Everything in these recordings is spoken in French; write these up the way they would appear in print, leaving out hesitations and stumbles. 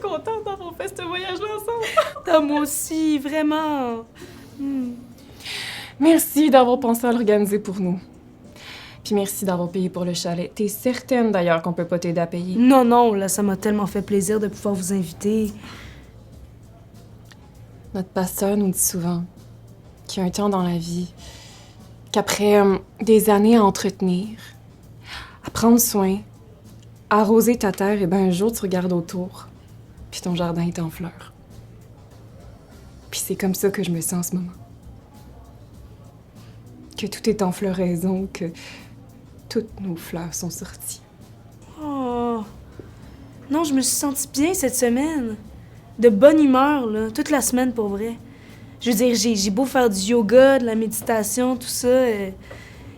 contente d'avoir fait ce voyage-là ensemble. Ah, moi aussi, vraiment. Merci d'avoir pensé à l'organiser pour nous. Puis merci d'avoir payé pour le chalet. T'es certaine d'ailleurs qu'on peut pas t'aider à payer? Non, non, là, ça m'a tellement fait plaisir de pouvoir vous inviter. Notre pasteur nous dit souvent qu'il y a un temps dans la vie qu'après des années à entretenir, à prendre soin, à arroser ta terre, et ben un jour tu regardes autour, puis ton jardin est en fleurs. Puis c'est comme ça que je me sens en ce moment. Que tout est en floraison, que toutes nos fleurs sont sorties. Oh. Non, je me suis sentie bien cette semaine. De bonne humeur, là, toute la semaine pour vrai. Je veux dire, j'ai beau faire du yoga, de la méditation, tout ça.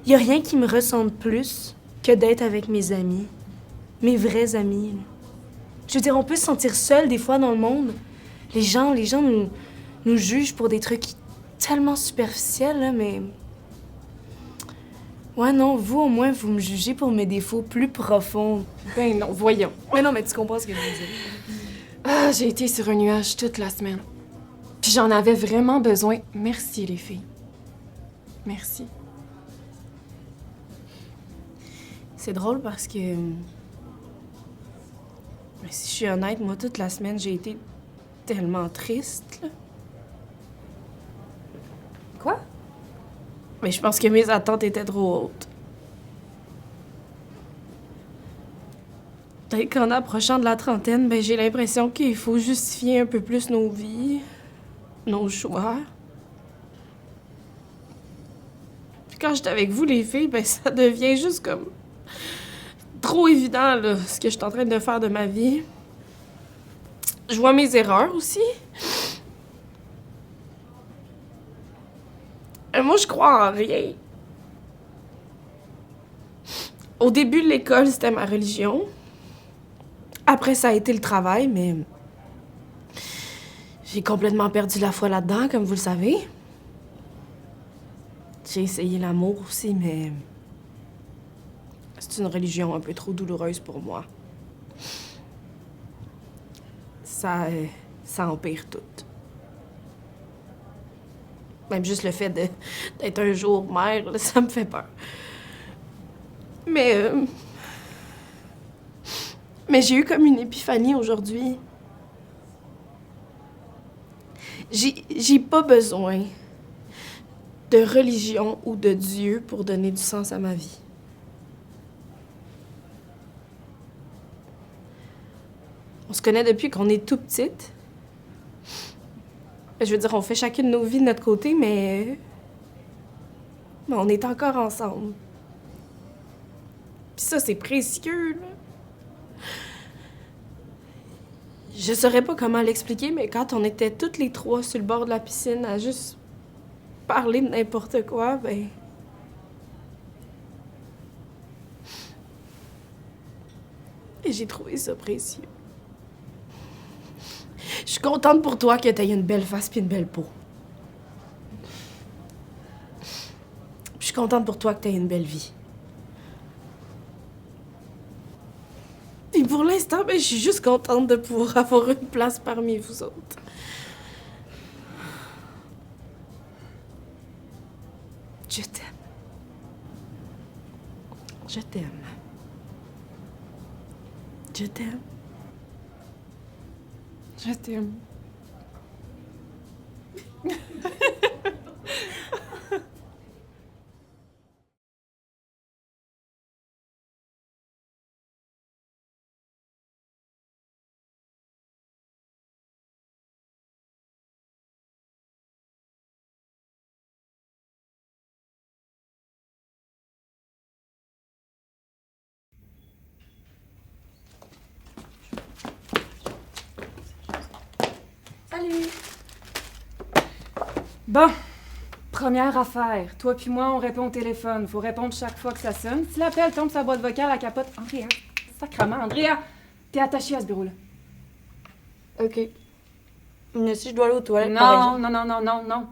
Y a rien qui me ressemble plus que d'être avec mes amis. Mes vrais amis. Là. Je veux dire, on peut se sentir seul des fois dans le monde. Les gens nous jugent pour des trucs tellement superficiels, là, mais... Ouais, non, vous, au moins, vous me jugez pour mes défauts plus profonds. Ben non, voyons. Mais non, mais tu comprends ce que je veux dire. Ah, j'ai été sur un nuage toute la semaine. Puis j'en avais vraiment besoin. Merci, les filles. Merci. C'est drôle parce que... Mais si je suis honnête, moi, toute la semaine, j'ai été tellement triste, là. Quoi? Mais je pense que mes attentes étaient trop hautes. Peut-être qu'en approchant de la trentaine, ben j'ai l'impression qu'il faut justifier un peu plus nos vies, nos choix. Puis quand j'étais avec vous, les filles, ben ça devient juste comme... trop évident, là, ce que je suis en train de faire de ma vie. Je vois mes erreurs aussi. Moi, je crois en rien. Au début de l'école, c'était ma religion. Après, ça a été le travail, mais... j'ai complètement perdu la foi là-dedans, comme vous le savez. J'ai essayé l'amour aussi, mais... c'est une religion un peu trop douloureuse pour moi. Ça empire tout. Même juste le fait d'être un jour mère, là, ça me fait peur. Mais j'ai eu comme une épiphanie aujourd'hui. J'ai pas besoin de religion ou de Dieu pour donner du sens à ma vie. On se connaît depuis qu'on est tout petite. Je veux dire, on fait chacune nos vies de notre côté, mais on est encore ensemble. Puis ça, c'est précieux, là. Je saurais pas comment l'expliquer, mais quand on était toutes les trois sur le bord de la piscine à juste parler de n'importe quoi, ben... et j'ai trouvé ça précieux. Je suis contente pour toi que t'aies une belle face puis une belle peau. Je suis contente pour toi que t'aies une belle vie. Et pour l'instant, ben, je suis juste contente de pouvoir avoir une place parmi vous autres. Je t'aime. Je t'aime. Je t'aime. Je t'aime. Salut! Bon, première affaire. Toi puis moi, on répond au téléphone. Faut répondre chaque fois que ça sonne. Si l'appel tombe sur la boîte vocale, la capote... Andrea, sacrement, Andrea, t'es attachée à ce bureau-là. OK. Mais si je dois aller aux toilettes, Non.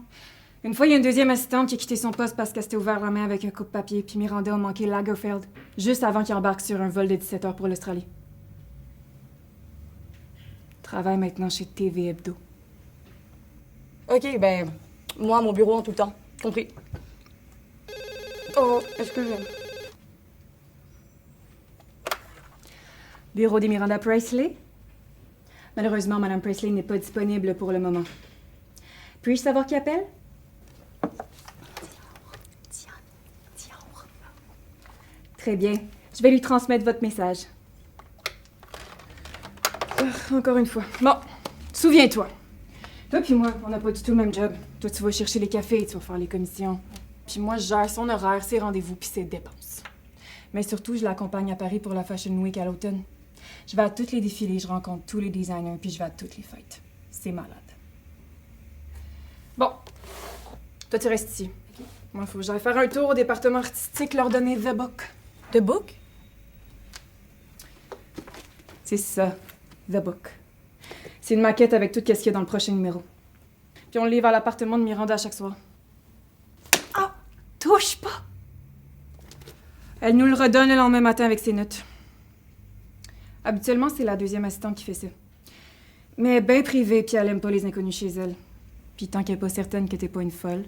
Une fois, il y a une deuxième assistante qui a quitté son poste parce qu'elle s'était ouvert la main avec un coupe-papier, puis Miranda a manqué Lagerfeld, juste avant qu'il embarque sur un vol de 17 heures pour l'Australie. travaille maintenant chez TV Hebdo. OK, ben, moi, à mon bureau en tout le temps. Compris. Oh, excusez. Bureau des Miranda Priestley? Malheureusement, Madame Priestley n'est pas disponible pour le moment. Puis-je savoir qui appelle? Dior. Très bien. Je vais lui transmettre votre message. Encore une fois. Bon, souviens-toi. Toi puis moi, on n'a pas du tout le même job. Toi, tu vas chercher les cafés et tu vas faire les commissions. Puis moi, je gère son horaire, ses rendez-vous puis ses dépenses. Mais surtout, je l'accompagne à Paris pour la Fashion Week à l'automne. Je vais à tous les défilés, je rencontre tous les designers, puis je vais à toutes les fêtes. C'est malade. Bon, toi, tu restes ici. Moi, il faut que j'aille faire un tour au département artistique, leur donner The Book. The Book? C'est ça, The Book. C'est une maquette avec tout ce qu'il y a dans le prochain numéro. Puis on le livre à l'appartement de Miranda chaque soir. Ah! Touche pas! Elle nous le redonne le lendemain matin avec ses notes. Habituellement, c'est la deuxième assistante qui fait ça. Mais bien privée, puis elle aime pas les inconnus chez elle. Puis tant qu'elle est pas certaine que t'es pas une folle,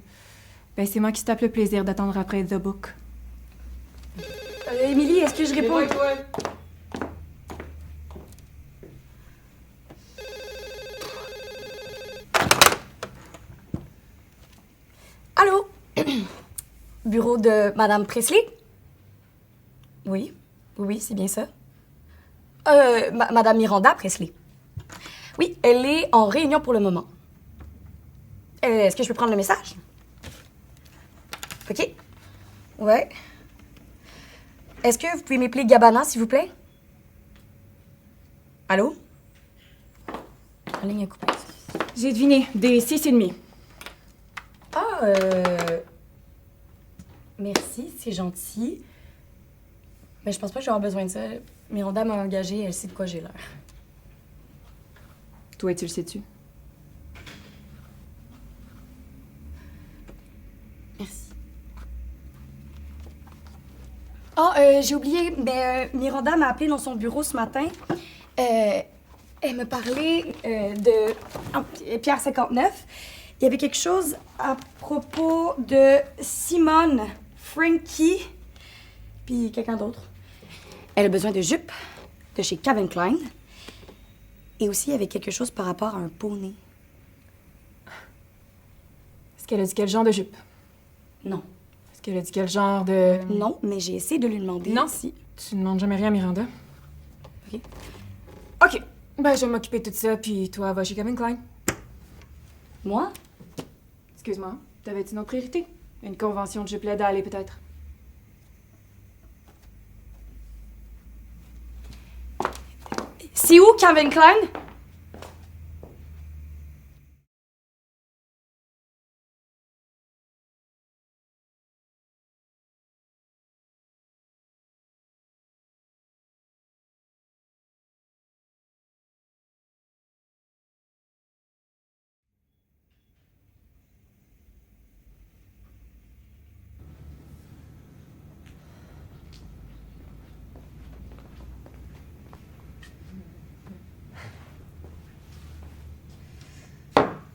ben c'est moi qui se tape le plaisir d'attendre après The Book. Émilie, est-ce que je réponds? Allô? Bureau de Madame Priestley? Oui, oui, c'est bien ça. Madame Miranda Priestley. Oui, elle est en réunion pour le moment. Est-ce que je peux prendre le message? OK. Ouais. Est-ce que vous pouvez m'appeler Gabana, s'il vous plaît? Allô? La ligne est coupée. J'ai deviné, des 6,5. Ah, merci, c'est gentil. Mais je pense pas que je vais avoir besoin de ça. Miranda m'a engagée, elle sait de quoi j'ai l'air. Toi, tu le sais-tu? Merci. J'ai oublié, mais Miranda m'a appelé dans son bureau ce matin. Elle me parlait de Pierre 59. Il y avait quelque chose à propos de Simone, Frankie, puis quelqu'un d'autre. Elle a besoin de jupes de chez Calvin Klein. Et aussi, il y avait quelque chose par rapport à un poney. Est-ce qu'elle a dit quel genre de jupe? Non. Est-ce qu'elle a dit quel genre de... Non, mais j'ai essayé de lui demander Non. si... Tu ne demandes jamais rien à Miranda. OK. OK. Ben, je vais m'occuper de tout ça, puis toi, va chez Calvin Klein. Moi? Excuse-moi, t'avais-tu une autre priorité? Une convention de jupe laide à aller, peut-être? C'est où, Calvin Klein?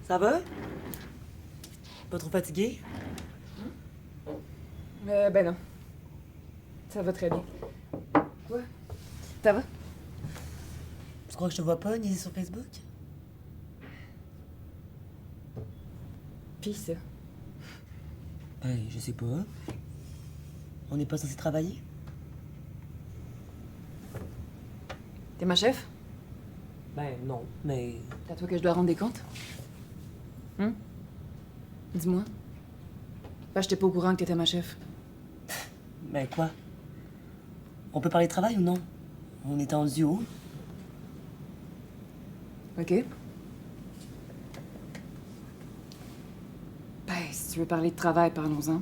Ça va? Pas trop fatigué? Ben non. Ça va très bien. Toi? Ça va? Tu crois que je te vois pas niaiser sur Facebook? Pis ça. Ben, je sais pas. On n'est pas censé travailler? T'es ma chef? Ben, non, mais... C'est à toi que je dois rendre des comptes? Dis-moi. Ben, j'étais pas au courant que t'étais ma chef. Ben, quoi? On peut parler de travail ou non? On est en duo. OK. Ben, si tu veux parler de travail, parlons-en.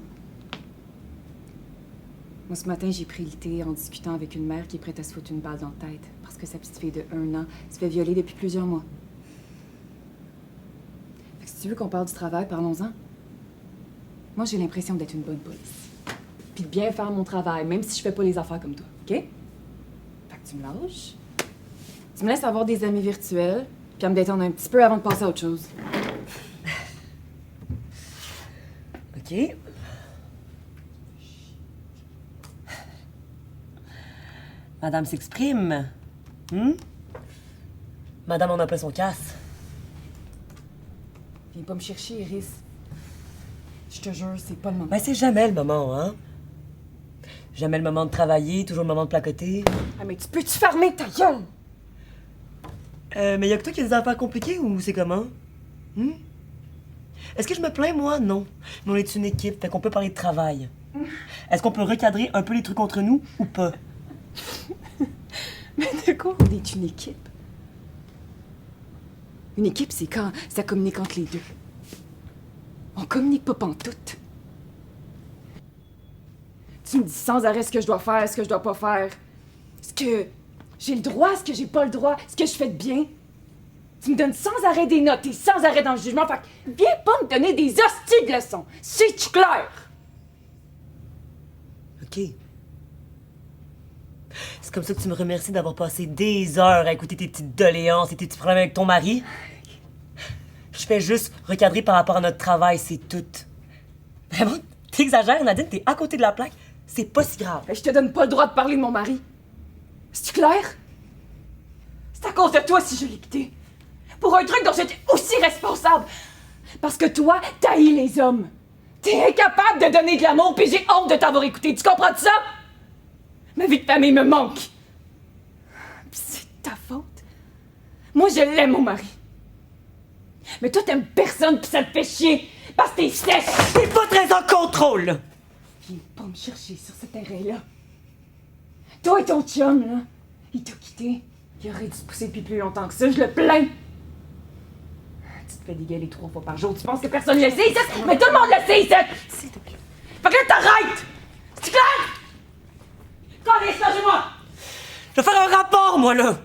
Moi, ce matin, j'ai pris le thé en discutant avec une mère qui est prête à se foutre une balle dans la tête parce que sa petite fille de 1 an se fait violer depuis plusieurs mois. Fait que si tu veux qu'on parle du travail, parlons-en. Moi, j'ai l'impression d'être une bonne police. Puis de bien faire mon travail, même si je fais pas les affaires comme toi, OK? Fait que tu me lâches. Tu me laisses avoir des amis virtuels, Puis à me détendre un petit peu avant de passer à autre chose. OK. Madame s'exprime. Madame en a pas son casse. Viens pas me chercher, Iris. Je te jure, c'est pas le moment. Ben, c'est jamais le moment, hein? Jamais le moment de travailler, toujours le moment de placoter. Ah, mais tu peux-tu fermer ta gueule? Mais y a que toi qui as des affaires compliquées ou c'est comment? Est-ce que je me plains, moi? Non. Mais on est une équipe, fait qu'on peut parler de travail. Est-ce qu'on peut recadrer un peu les trucs entre nous ou pas? Mais de quoi on est une équipe? Une équipe, c'est quand ça communique entre les deux. On communique pas pantoute. Tu me dis sans arrêt ce que je dois faire, ce que je dois pas faire. Ce que j'ai le droit, ce que j'ai pas le droit, ce que je fais de bien. Tu me donnes sans arrêt des notes et sans arrêt dans le jugement. Fait que viens pas me donner des hosties de leçons. C'est-tu clair? OK. C'est comme ça que tu me remercies d'avoir passé des heures à écouter tes petites doléances et tes petits problèmes avec ton mari? Je fais juste recadrer par rapport à notre travail, c'est tout. Vraiment, t'exagères, Nadine, t'es à côté de la plaque. C'est pas si grave. Je te donne pas le droit de parler de mon mari. C'est-tu clair? C'est à cause de toi si je l'ai quitté. Pour un truc dont j'étais aussi responsable. Parce que toi, t'haïs les hommes. T'es incapable de donner de l'amour, puis j'ai honte de t'avoir écouté. Tu comprends ça? Ma vie de famille me manque. Puis c'est ta faute. Moi, je l'aime, mon mari. Mais toi, t'aimes personne, puis ça te fait chier. Parce que t'es sèche. T'es pas très en contrôle, là. Viens pas me chercher sur ce terrain-là. Toi et ton chum, là, il t'a quitté. Il aurait dû se pousser depuis plus longtemps que ça, je le plains. Tu te fais dégueuler 3 fois par jour, tu penses que personne le sait ici? Mais tout le monde le sait ici! S'il te plaît. Fait que là, t'arrêtes! C'est clair? Allez, lâchez-moi! Je vais faire un rapport, moi, là.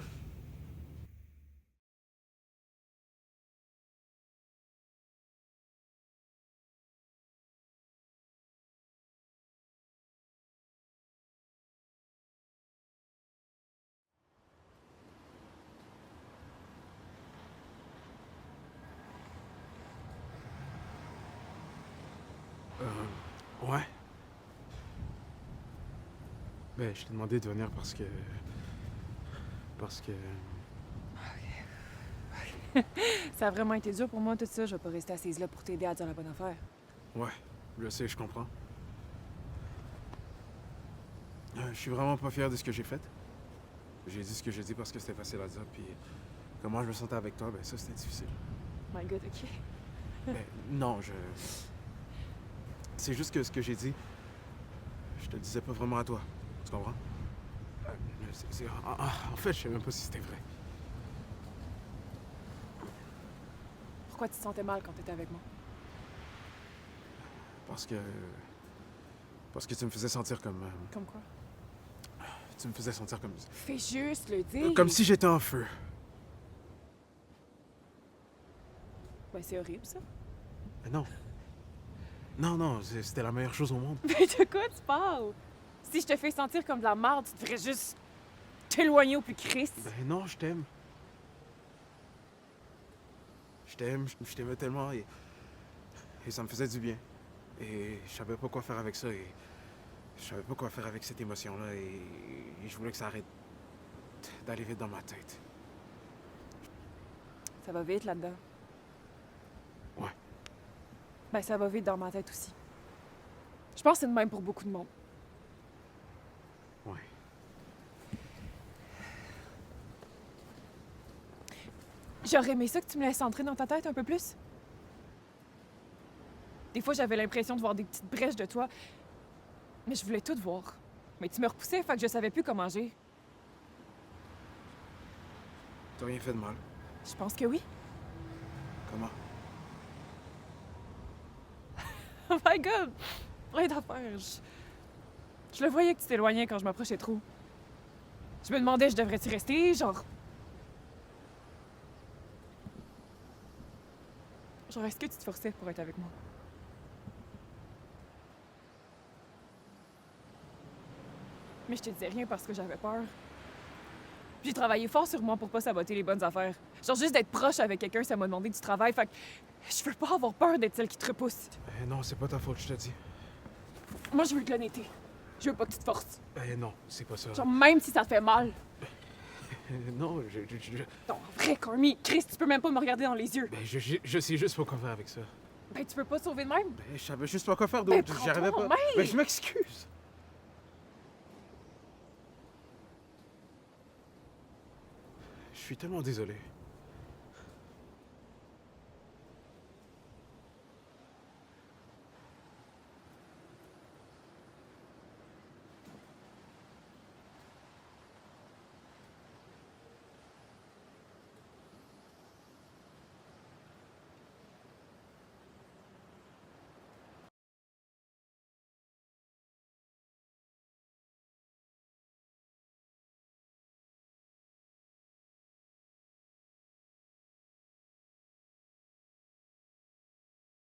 Ouais. Ben, je t'ai demandé de venir parce que... Ça a vraiment été dur pour moi, tout ça. Je vais pas rester assise là pour t'aider à dire la bonne affaire. Ouais, je sais, je comprends. Je suis vraiment pas fier de ce que j'ai fait. J'ai dit ce que j'ai dit parce que c'était facile à dire, puis comment je me sentais avec toi, ben ça, c'était difficile. My God, OK. Ben, non, C'est juste que ce que j'ai dit, je te le disais pas vraiment à toi. Tu comprends? En fait, je sais même pas si c'était vrai. Pourquoi tu te sentais mal quand t'étais avec moi? Parce que tu me faisais sentir comme... Comme quoi? Tu me faisais sentir comme... Fais juste le dire! Comme si j'étais en feu. Ben, c'est horrible, ça. Mais non. Non, c'était la meilleure chose au monde. Mais de quoi tu parles? Si je te fais sentir comme de la merde, tu devrais juste t'éloigner au plus Christ. Ben non, je t'aime. Je t'aimais tellement et ça me faisait du bien. Et je savais pas quoi faire avec ça et je savais pas quoi faire avec cette émotion-là et je voulais que ça arrête d'aller vite dans ma tête. Ça va vite là-dedans. Ouais. Ben, ça va vite dans ma tête aussi. Je pense que c'est de même pour beaucoup de monde. Ouais. J'aurais aimé ça que tu me laisses entrer dans ta tête un peu plus. Des fois, j'avais l'impression de voir des petites brèches de toi. Mais je voulais tout voir. Mais tu me repoussais, fait que je savais plus comment agir. T'as rien fait de mal. Je pense que oui. Comment? Oh my God! Plein d'affaires. Je le voyais que tu t'éloignais quand je m'approchais trop. Je me demandais, je devrais-tu rester, genre... Genre, est-ce que tu te forçais pour être avec moi? Mais je te disais rien parce que j'avais peur. J'ai travaillé fort sur moi pour pas saboter les bonnes affaires. Genre, juste d'être proche avec quelqu'un, ça m'a demandé du travail. Fait que je veux pas avoir peur d'être celle qui te repousse. Non, c'est pas ta faute, je te dis. Moi, je veux de l'honnêteté. Je veux pas que tu te forces. Non, c'est pas ça. Genre, même si ça te fait mal. Non, Non, en vrai, Carmi, Chris, tu peux même pas me regarder dans les yeux. je sais juste pas quoi faire avec ça. Ben, tu peux pas te sauver de même. Je savais juste pas quoi faire Ben, d'autre. J'arrivais prends-toi pas. en main. Je m'excuse. Je suis tellement désolé.